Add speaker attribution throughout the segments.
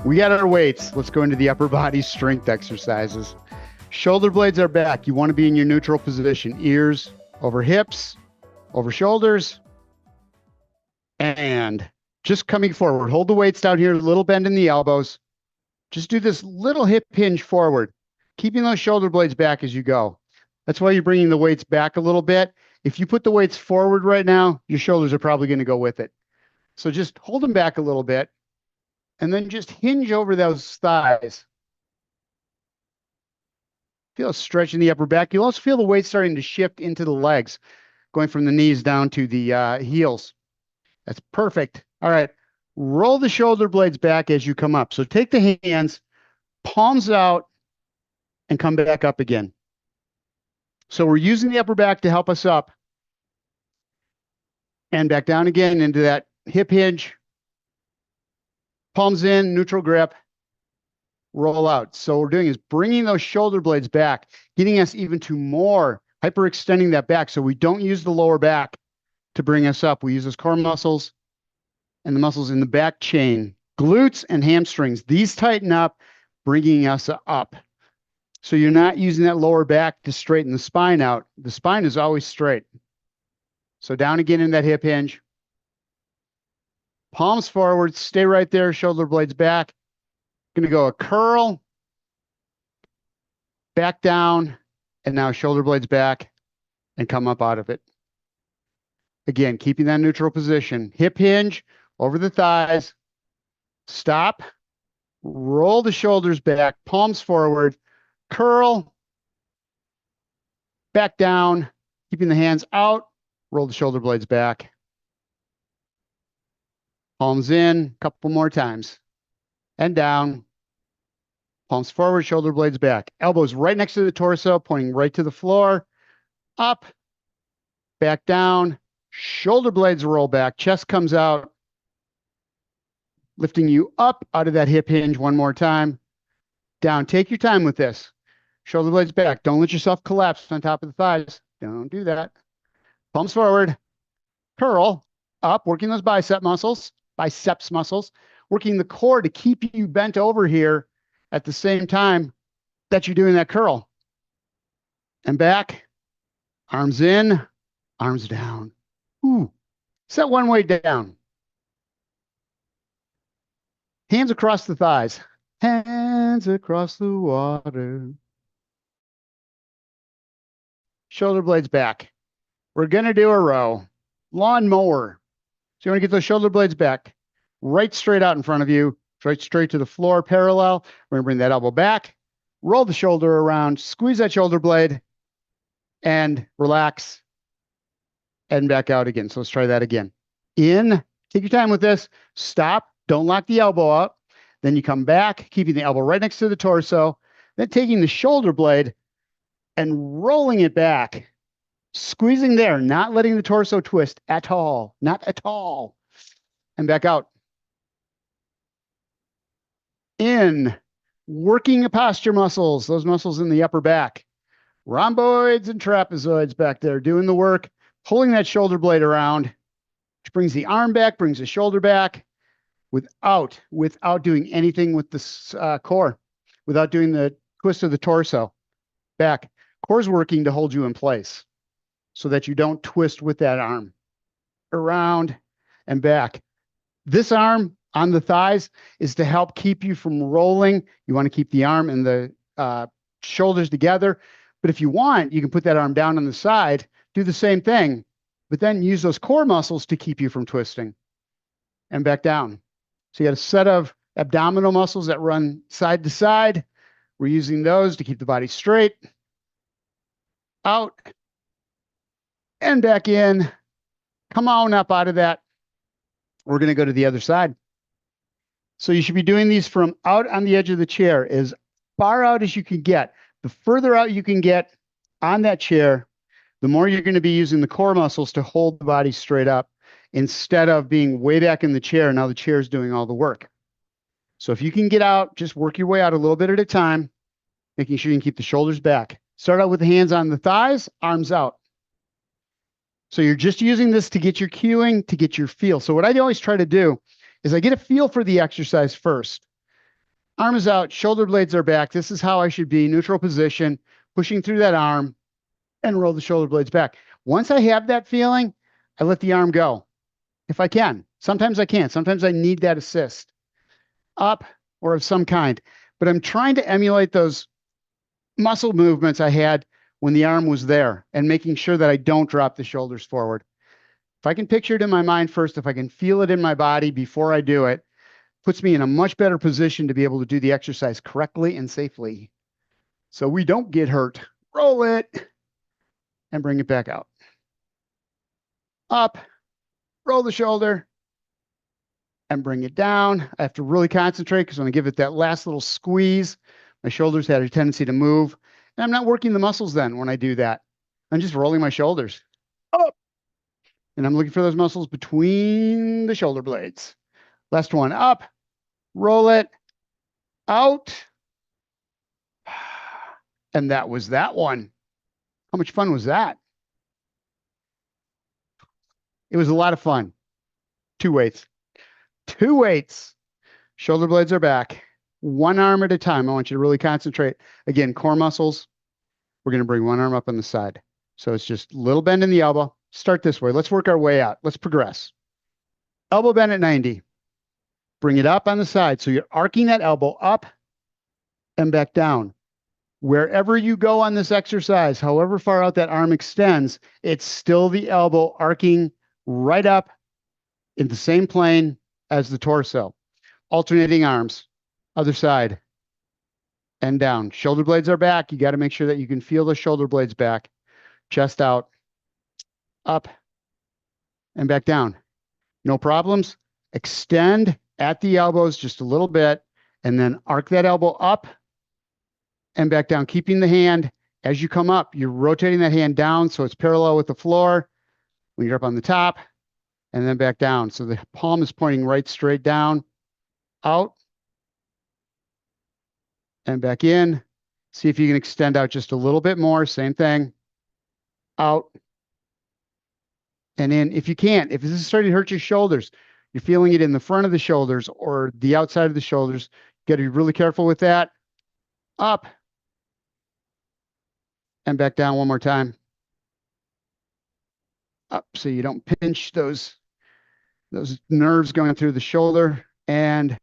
Speaker 1: We got our weights. Let's go into the upper body strength exercises. Shoulder blades are back. You want to be in your neutral position. Ears over hips, over shoulders, and just coming forward. Hold the weights down here, a little bend in the elbows. Just do this little hip hinge forward, keeping those shoulder blades back as you go. That's why you're bringing the weights back a little bit. If you put the weights forward right now, your shoulders are probably going to go with it. So just hold them back a little bit and then just hinge over those thighs. Feel a stretch in the upper back. You'll also feel the weight starting to shift into the legs, going from the knees down to the heels. That's perfect. All right. Roll the shoulder blades back as you come up. So take the hands, palms out, and come back up again. So we're using the upper back to help us up. And back down again into that hip hinge. Palms in, neutral grip, roll out. So what we're doing is bringing those shoulder blades back, getting us even to more, hyperextending that back so we don't use the lower back to bring us up. We use those core muscles and the muscles in the back chain, glutes and hamstrings. These tighten up, bringing us up. So you're not using that lower back to straighten the spine out. The spine is always straight. So down again in that hip hinge. Palms forward, stay right there, shoulder blades back. Going to go a curl, back down, and now shoulder blades back and come up out of it. Again, keeping that neutral position. Hip hinge over the thighs. Stop. Roll the shoulders back, palms forward, curl, back down, keeping the hands out, roll the shoulder blades back. Palms in, a couple more times. And down. Palms forward, shoulder blades back. Elbows right next to the torso, pointing right to the floor. Up, back down. Shoulder blades roll back. Chest comes out. Lifting you up out of that hip hinge one more time. Down. Take your time with this. Shoulder blades back. Don't let yourself collapse on top of the thighs. Don't do that. Palms forward. Curl. Up, working those biceps muscles, working the core to keep you bent over here at the same time that you're doing that curl. And back, arms in, arms down. Ooh, set one way down. Hands across the thighs. Hands across the water. Shoulder blades back. We're going to do a row. Lawnmower. So you want to get those shoulder blades back, right straight out in front of you, right straight to the floor, parallel. We're going to bring that elbow back, roll the shoulder around, squeeze that shoulder blade, and relax, and back out again. So let's try that again. In, take your time with this, stop, don't lock the elbow out. Then you come back, keeping the elbow right next to the torso, then taking the shoulder blade and rolling it back. Squeezing there, not letting the torso twist at all, not at all. And back out. In, working the posture muscles, those muscles in the upper back. Rhomboids and trapezoids back there doing the work, pulling that shoulder blade around, which brings the arm back, brings the shoulder back without doing anything with the core, without doing the twist of the torso. Back. Core's working to hold you in place, so that you don't twist with that arm. Around and back. This arm on the thighs is to help keep you from rolling. You want to keep the arm and the shoulders together. But if you want, you can put that arm down on the side, do the same thing, but then use those core muscles to keep you from twisting. And back down. So you got a set of abdominal muscles that run side to side. We're using those to keep the body straight. Out. And back in. Come on up out of that. We're going to go to the other side. So you should be doing these from out on the edge of the chair, as far out as you can get. The further out you can get on that chair, the more you're going to be using the core muscles to hold the body straight up, instead of being way back in the chair. Now the chair is doing all the work. So if you can get out, just work your way out a little bit at a time, making sure you can keep the shoulders back. Start out with the hands on the thighs, arms out. So you're just using this to get your cueing, to get your feel. So what I always try to do is I get a feel for the exercise first. Arm is out, shoulder blades are back. This is how I should be, neutral position, pushing through that arm and roll the shoulder blades back. Once I have that feeling, I let the arm go. If I can. Sometimes I can't. Sometimes I need that assist up or of some kind. But I'm trying to emulate those muscle movements I had when the arm was there and making sure that I don't drop the shoulders forward. If I can picture it in my mind first, if I can feel it in my body before I do it, puts me in a much better position to be able to do the exercise correctly and safely. So we don't get hurt. Roll it and bring it back out. Up, roll the shoulder and bring it down. I have to really concentrate because when I give it that last little squeeze, my shoulders had a tendency to move. And I'm not working the muscles then when I do that. I'm just rolling my shoulders up. And I'm looking for those muscles between the shoulder blades. Last one, up, roll it, out. And that was that one. How much fun was that? It was a lot of fun. Two weights. Two weights. Shoulder blades are back. One arm at a time. I want you to really concentrate. Again, core muscles. We're going to bring one arm up on the side. So it's just a little bend in the elbow. Start this way. Let's work our way out. Let's progress. Elbow bend at 90. Bring it up on the side. So you're arcing that elbow up and back down. Wherever you go on this exercise, however far out that arm extends, it's still the elbow arcing right up in the same plane as the torso. Alternating arms, other side and down. Shoulder blades are back. You got to make sure that you can feel the shoulder blades back. Chest out, up and back down. No problems. Extend at the elbows just a little bit and then arc that elbow up and back down, keeping the hand as you come up. You're rotating that hand down so it's parallel with the floor when you're up on the top, and then back down. So the palm is pointing right straight down, out, and back in. See if you can extend out just a little bit more. Same thing. Out and in. If you can't, if this is starting to hurt your shoulders, you're feeling it in the front of the shoulders or the outside of the shoulders, you got to be really careful with that. Up and back down one more time. Up so you don't pinch those nerves going through the shoulder, and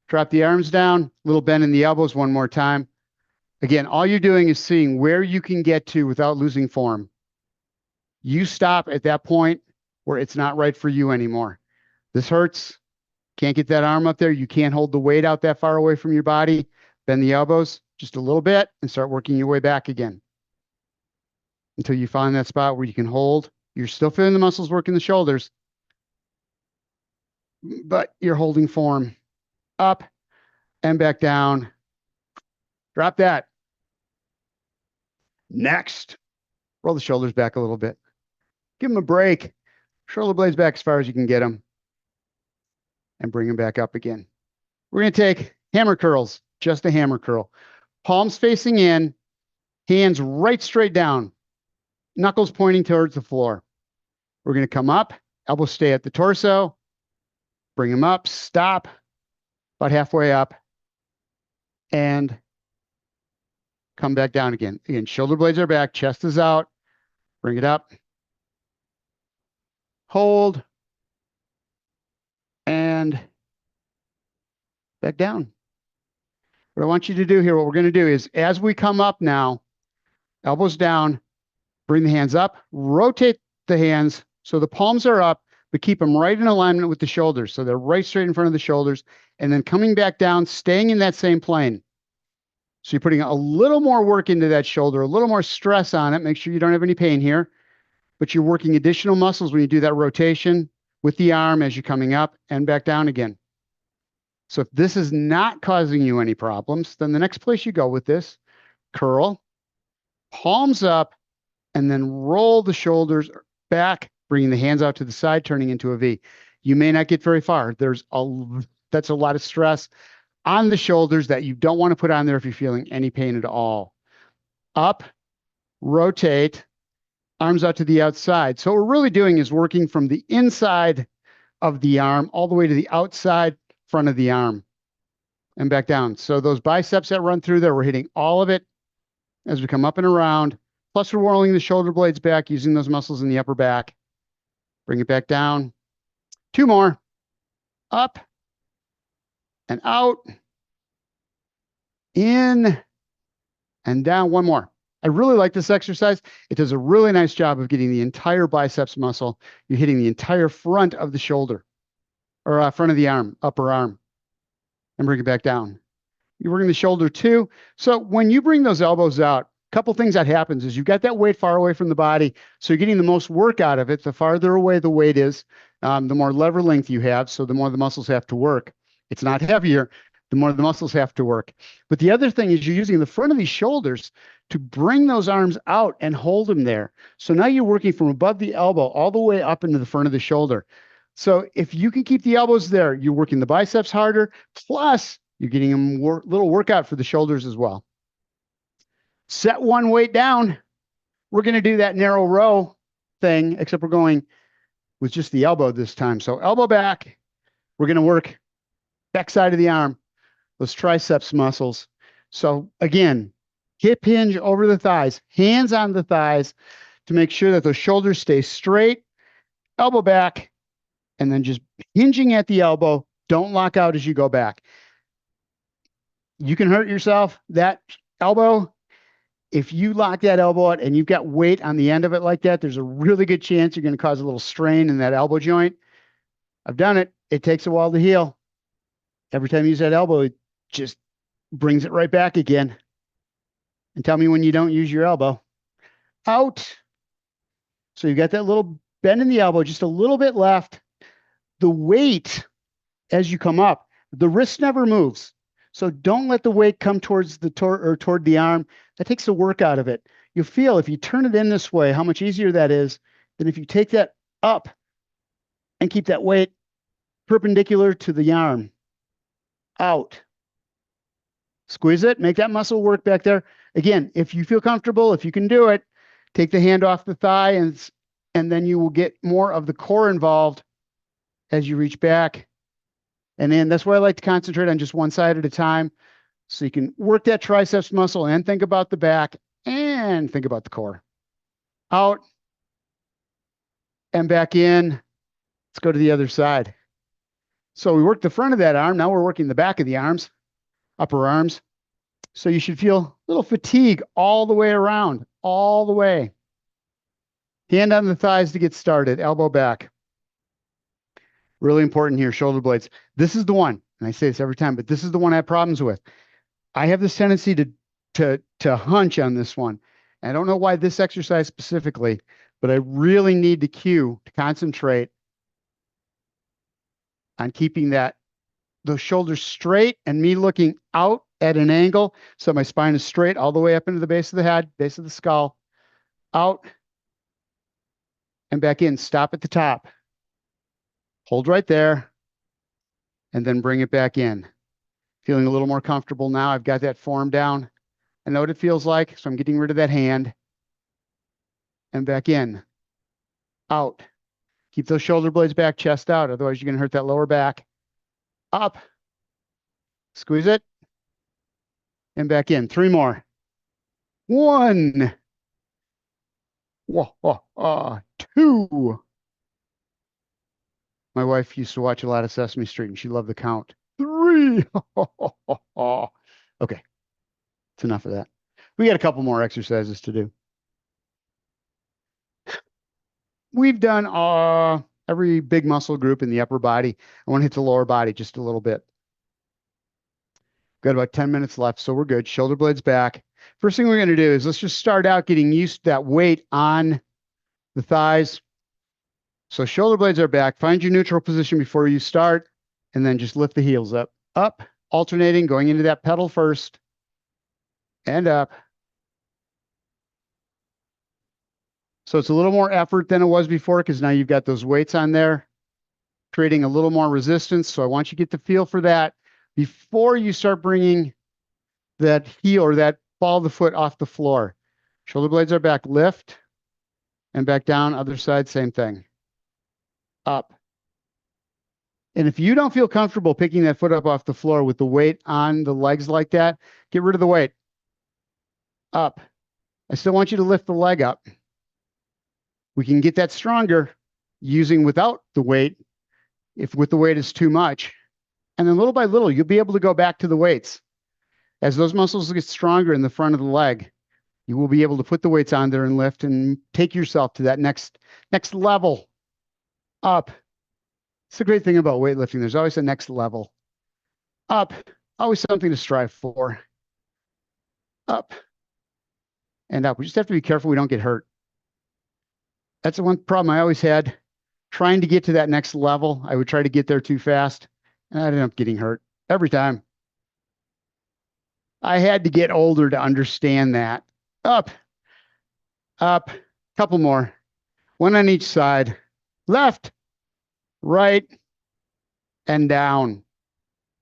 Speaker 1: drop the arms down, little bend in the elbows one more time. Again, all you're doing is seeing where you can get to without losing form. You stop at that point where it's not right for you anymore. This hurts. Can't get that arm up there. You can't hold the weight out that far away from your body. Bend the elbows just a little bit and start working your way back again until you find that spot where you can hold. You're still feeling the muscles working the shoulders, but you're holding form. Up and back down. Drop that. Next, roll the shoulders back a little bit. Give them a break. Shoulder blades back as far as you can get them. And bring them back up again. We're going to take hammer curls, just a hammer curl. Palms facing in, hands right straight down, knuckles pointing towards the floor. We're going to come up, elbows stay at the torso, bring them up, stop, about halfway up, and come back down again. Again, shoulder blades are back, chest is out, bring it up, hold, and back down. What I want you to do here, what we're going to do is as we come up now, elbows down, bring the hands up, rotate the hands so the palms are up, but keep them right in alignment with the shoulders. So they're right straight in front of the shoulders, and then coming back down, staying in that same plane. So you're putting a little more work into that shoulder, a little more stress on it. Make sure you don't have any pain here, but you're working additional muscles when you do that rotation with the arm as you're coming up and back down again. So if this is not causing you any problems, then the next place you go with this, curl, palms up, and then roll the shoulders back, bringing the hands out to the side, turning into a V. You may not get very far. That's a lot of stress on the shoulders that you don't want to put on there if you're feeling any pain at all. Up, rotate, arms out to the outside. So what we're really doing is working from the inside of the arm all the way to the outside front of the arm. and back down. So those biceps that run through there, we're hitting all of it as we come up and around. Plus, we're rolling the shoulder blades back using those muscles in the upper back. Bring it back down. 2 more. Up and out. In and down. 1 more. I really like this exercise. It does a really nice job of getting the entire biceps muscle. You're hitting the entire front of the shoulder or front of the arm, upper arm, and bring it back down. You're working the shoulder too. So when you bring those elbows out, a couple things that happens is you've got that weight far away from the body. So you're getting the most work out of it. The farther away the weight is, the more lever length you have. So the more the muscles have to work. It's not heavier, the more the muscles have to work. But the other thing is you're using the front of these shoulders to bring those arms out and hold them there. So now you're working from above the elbow all the way up into the front of the shoulder. So if you can keep the elbows there, you're working the biceps harder, plus you're getting a little workout for the shoulders as well. Set one weight down. We're going to do that narrow row thing, except we're going with just the elbow this time. So elbow back. We're going to work back side of the arm, those triceps muscles. So again, hip hinge over the thighs, hands on the thighs to make sure that those shoulders stay straight, elbow back, and then just hinging at the elbow. Don't lock out as you go back. You can hurt yourself. That elbow, if you lock that elbow out and you've got weight on the end of it like that, there's a really good chance you're going to cause a little strain in that elbow joint. I've done it. It takes a while to heal. Every time you use that elbow, it just brings it right back again. And tell me when you don't use your elbow. Out. So you got that little bend in the elbow, just a little bit left. The weight, as you come up, the wrist never moves. So don't let the weight come towards the toward the arm. That takes the work out of it. You'll feel if you turn it in this way, how much easier that is than if you take that up and keep that weight perpendicular to the arm. Out. Squeeze it, make that muscle work back there. Again, if you feel comfortable, if you can do it, take the hand off the thigh and then you will get more of the core involved as you reach back. And then that's why I like to concentrate on just one side at a time. So you can work that triceps muscle and think about the back and think about the core. Out and back in. Let's go to the other side. So we worked the front of that arm. Now we're working the back of the arms, upper arms. So you should feel a little fatigue all the way around, all the way. Hand on the thighs to get started, elbow back. Really important here, shoulder blades. This is the one, and I say this every time, but this is the one I have problems with. I have this tendency to hunch on this one. And I don't know why this exercise specifically, but I really need to concentrate on keeping those shoulders straight and me looking out at an angle. So my spine is straight all the way up into the base of the head, base of the skull, out and back in. Stop at the top. Hold right there and then bring it back in. Feeling a little more comfortable now. I've got that form down. I know what it feels like, so I'm getting rid of that hand. And back in. Out. Keep those shoulder blades back, chest out. Otherwise, you're going to hurt that lower back. Up. Squeeze it. And back in. 3 more. 1. 2. My wife used to watch a lot of Sesame Street, and she loved the count. 3. Okay. It's enough of that. We got a couple more exercises to do. We've done every big muscle group in the upper body. I want to hit the lower body just a little bit. Got about 10 minutes left, so we're good. Shoulder blades back. First thing we're going to do is let's just start out getting used to that weight on the thighs. So shoulder blades are back. Find your neutral position before you start, and then just lift the heels up. Up, alternating, going into that pedal first, and up. So it's a little more effort than it was before because now you've got those weights on there, creating a little more resistance. So I want you to get the feel for that before you start bringing that heel or that ball of the foot off the floor. Shoulder blades are back. Lift and back down. Other side, same thing. Up. And if you don't feel comfortable picking that foot up off the floor with the weight on the legs like that, get rid of the weight. Up. I still want you to lift the leg up. We can get that stronger using without the weight, if with the weight is too much. And then little by little, you'll be able to go back to the weights. As those muscles get stronger in the front of the leg, you will be able to put the weights on there and lift and take yourself to that next level. Up. It's the great thing about weightlifting. There's always a next level. Up. Always something to strive for. Up and up. We just have to be careful we don't get hurt. That's the one problem I always had. Trying to get to that next level, I would try to get there too fast, and I'd end up getting hurt every time. I had to get older to understand that. Up, up, couple more. One on each side. Left, right, and down.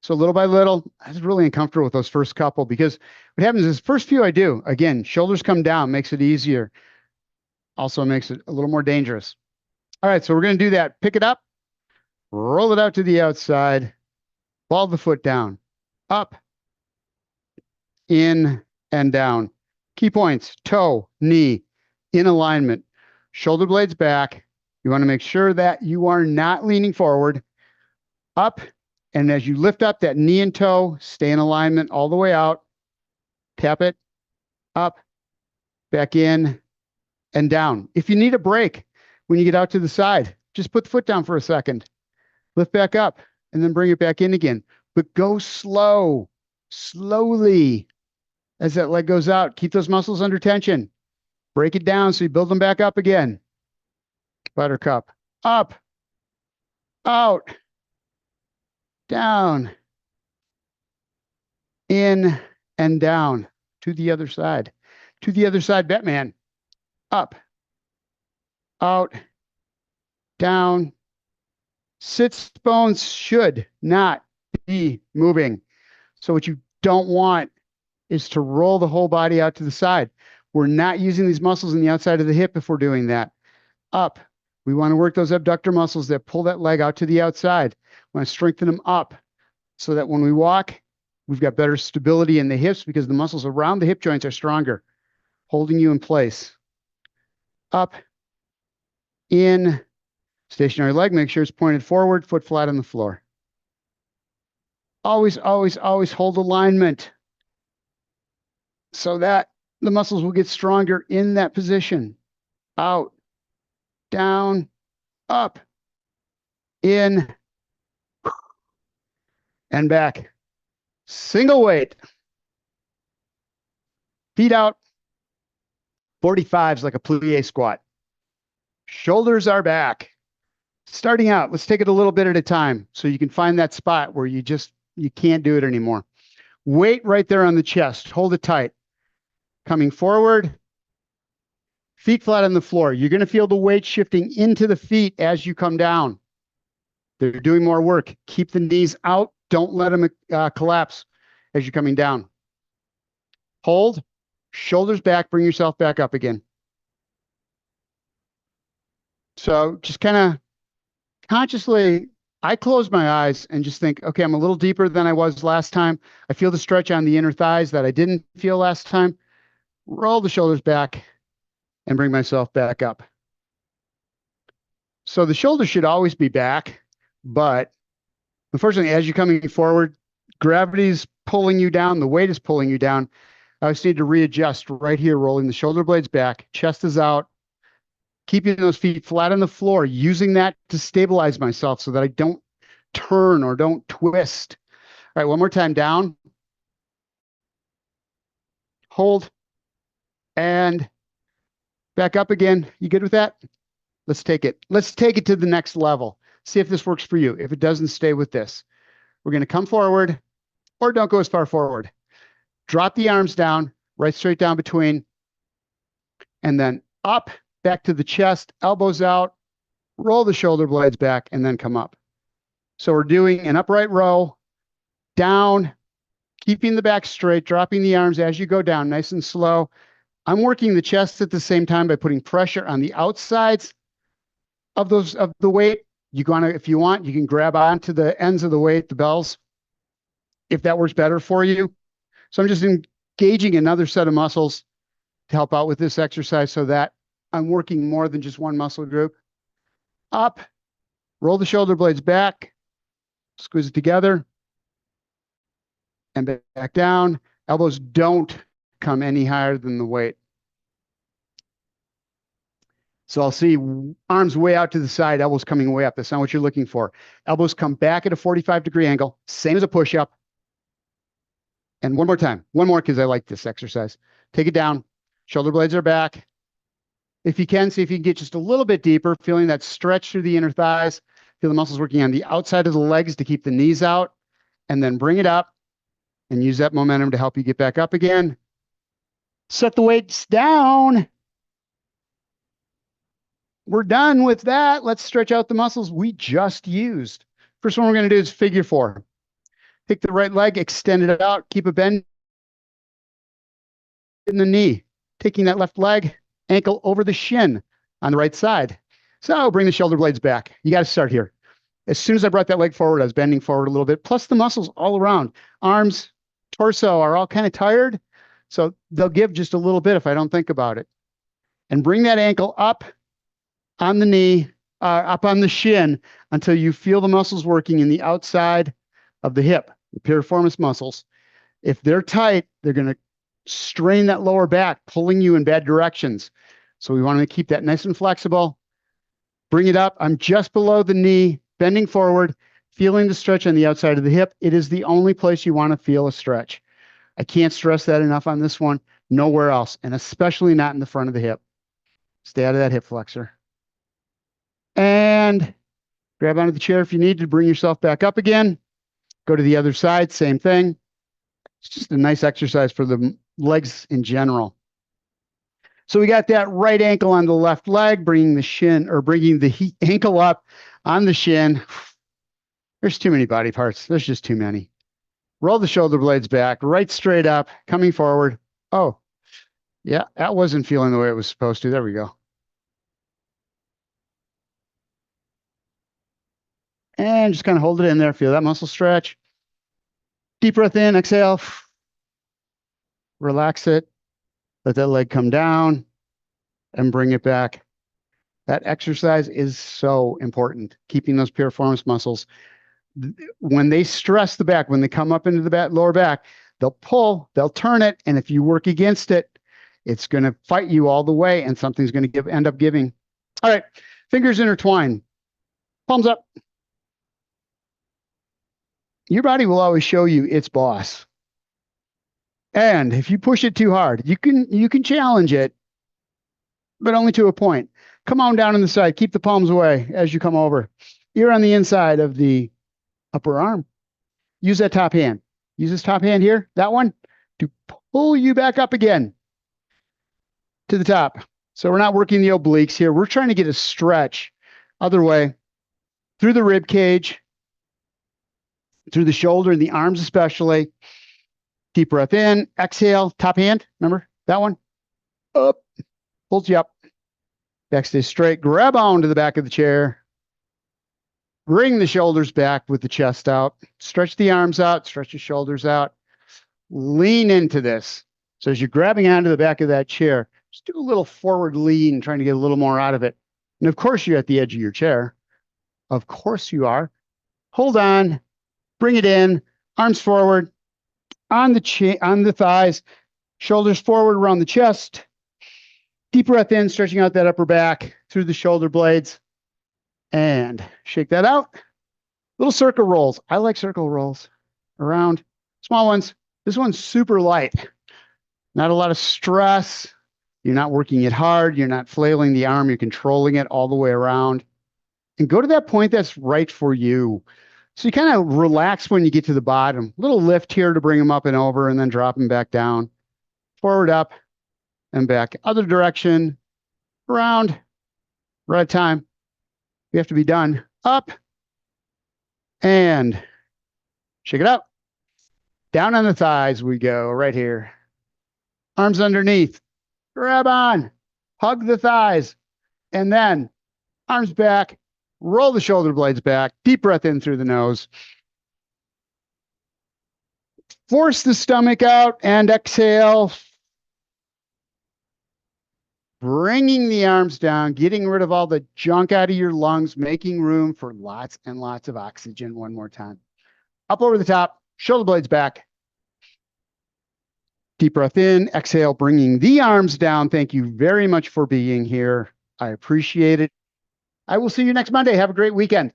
Speaker 1: So little by little, I was really uncomfortable with those first couple because what happens is first few I do, again, shoulders come down, makes it easier. Also makes it a little more dangerous. All right, so we're going to do that. Pick it up, roll it out to the outside, ball the foot down, up, in, and down. Key points, toe, knee, in alignment, shoulder blades back. You want to make sure that you are not leaning forward, up, and as you lift up that knee and toe, stay in alignment all the way out. Tap it, up, back in, and down. If you need a break when you get out to the side, just put the foot down for a second. Lift back up, and then bring it back in again. But go slow, slowly. As that leg goes out, keep those muscles under tension. Break it down so you build them back up again. Buttercup. Up, out, down, in, and down. To the other side. To the other side, Batman. Up, out, down. Sits bones should not be moving. So what you don't want is to roll the whole body out to the side. We're not using these muscles in the outside of the hip if we're doing that. Up. We want to work those abductor muscles that pull that leg out to the outside. We want to strengthen them up so that when we walk, we've got better stability in the hips because the muscles around the hip joints are stronger, holding you in place. Up, in, stationary leg, make sure it's pointed forward, foot flat on the floor. Always, always, always hold alignment so that the muscles will get stronger in that position. Out, down, up, in, and back. Single weight. Feet out. 45s like a plie squat. Shoulders are back. Starting out, let's take it a little bit at a time so you can find that spot where you can't do it anymore. Weight right there on the chest. Hold it tight. Coming forward. Feet flat on the floor. You're going to feel the weight shifting into the feet as you come down. They're doing more work. Keep the knees out. Don't let them collapse as you're coming down. Hold. Shoulders back. Bring yourself back up again. So just kind of consciously, I close my eyes and just think, okay, I'm a little deeper than I was last time. I feel the stretch on the inner thighs that I didn't feel last time. Roll the shoulders back and bring myself back up. So the shoulders should always be back, but unfortunately, as you're coming forward, gravity's pulling you down, the weight is pulling you down. I just need to readjust right here, rolling the shoulder blades back, chest is out, keeping those feet flat on the floor, using that to stabilize myself so that I don't turn or don't twist. All right, one more time, down. Hold. And back up again. You good with that? Let's take it. Let's take it to the next level. See if this works for you. If it doesn't, stay with this. We're going to come forward or don't go as far forward. Drop the arms down, right straight down between, and then up, back to the chest, elbows out, roll the shoulder blades back, and then come up. So we're doing an upright row, down, keeping the back straight, dropping the arms as you go down, nice and slow. I'm working the chest at the same time by putting pressure on the outsides of the weight, if you want, you can grab onto the ends of the weight, the bells, if that works better for you. So I'm just engaging another set of muscles to help out with this exercise so that I'm working more than just one muscle group. Up, roll the shoulder blades back, squeeze it together, and back down. Elbows don't come any higher than the weight. So I'll see arms way out to the side, elbows coming way up. That's not what you're looking for. Elbows come back at a 45-degree angle, same as a push-up. And one more time. One more because I like this exercise. Take it down. Shoulder blades are back. If you can, see if you can get just a little bit deeper, feeling that stretch through the inner thighs. Feel the muscles working on the outside of the legs to keep the knees out. And then bring it up and use that momentum to help you get back up again. Set the weights down. We're done with that. Let's stretch out the muscles we just used. First one we're going to do is figure 4. Take the right leg, extend it out, keep a bend in the knee. Taking that left leg, ankle over the shin on the right side. So bring the shoulder blades back. You got to start here. As soon as I brought that leg forward, I was bending forward a little bit, plus the muscles all around. Arms, torso are all kind of tired. So they'll give just a little bit if I don't think about it. And bring that ankle up on the knee, up on the shin until you feel the muscles working in the outside of the hip, the piriformis muscles. If they're tight, they're going to strain that lower back, pulling you in bad directions. So we want to keep that nice and flexible. Bring it up. I'm just below the knee, bending forward, feeling the stretch on the outside of the hip. It is the only place you want to feel a stretch. I can't stress that enough on this one. Nowhere else, and especially not in the front of the hip. Stay out of that hip flexor. And grab onto the chair if you need to bring yourself back up again. Go to the other side, same thing. It's just a nice exercise for the legs in general. So we got that right ankle on the left leg, bringing the shin or bringing the ankle up on the shin. There's too many body parts. There's just too many. Roll the shoulder blades back, right straight up, coming forward. Oh, yeah, that wasn't feeling the way it was supposed to. There we go. And just kind of hold it in there. Feel that muscle stretch. Deep breath in, exhale. Relax it. Let that leg come down and bring it back. That exercise is so important. Keeping those piriformis muscles. When they stress the back, when they come up into the lower back, they'll pull, they'll turn it. And if you work against it, it's going to fight you all the way and something's going to end up giving. All right. Fingers intertwine. Palms up. Your body will always show you its boss. And if you push it too hard, you can challenge it, but only to a point. Come on down on the side. Keep the palms away as you come over. Ear on the inside of the upper arm. Use that top hand. Use this top hand here, that one, to pull you back up again to the top. So we're not working the obliques here. We're trying to get a stretch. Other way, through the rib cage, through the shoulder and the arms especially. Deep breath in, exhale, top hand, remember that one? Up, pulls you up. Back stays straight, grab onto the back of the chair. Bring the shoulders back with the chest out. Stretch the arms out, stretch the shoulders out. Lean into this. So as you're grabbing onto the back of that chair, just do a little forward lean, trying to get a little more out of it. And of course, you're at the edge of your chair. Of course you are. Hold on. Bring it in, arms forward, on the thighs, shoulders forward around the chest. Deep breath in, stretching out that upper back through the shoulder blades. And shake that out. Little circle rolls. I like circle rolls around. Small ones. This one's super light. Not a lot of stress. You're not working it hard. You're not flailing the arm. You're controlling it all the way around. And go to that point that's right for you. So you kind of relax when you get to the bottom. Little lift here to bring them up and over and then drop them back down. Forward, up, and back. Other direction. Around. Right time. We have to be done. Up. And shake it out. Down on the thighs we go. Right here. Arms underneath. Grab on. Hug the thighs. And then arms back. Roll the shoulder blades back. Deep breath in through the nose. Force the stomach out and exhale. Bringing the arms down, getting rid of all the junk out of your lungs, making room for lots and lots of oxygen. One more time. Up over the top, shoulder blades back. Deep breath in, exhale, bringing the arms down. Thank you very much for being here. I appreciate it. I will see you next Monday. Have a great weekend.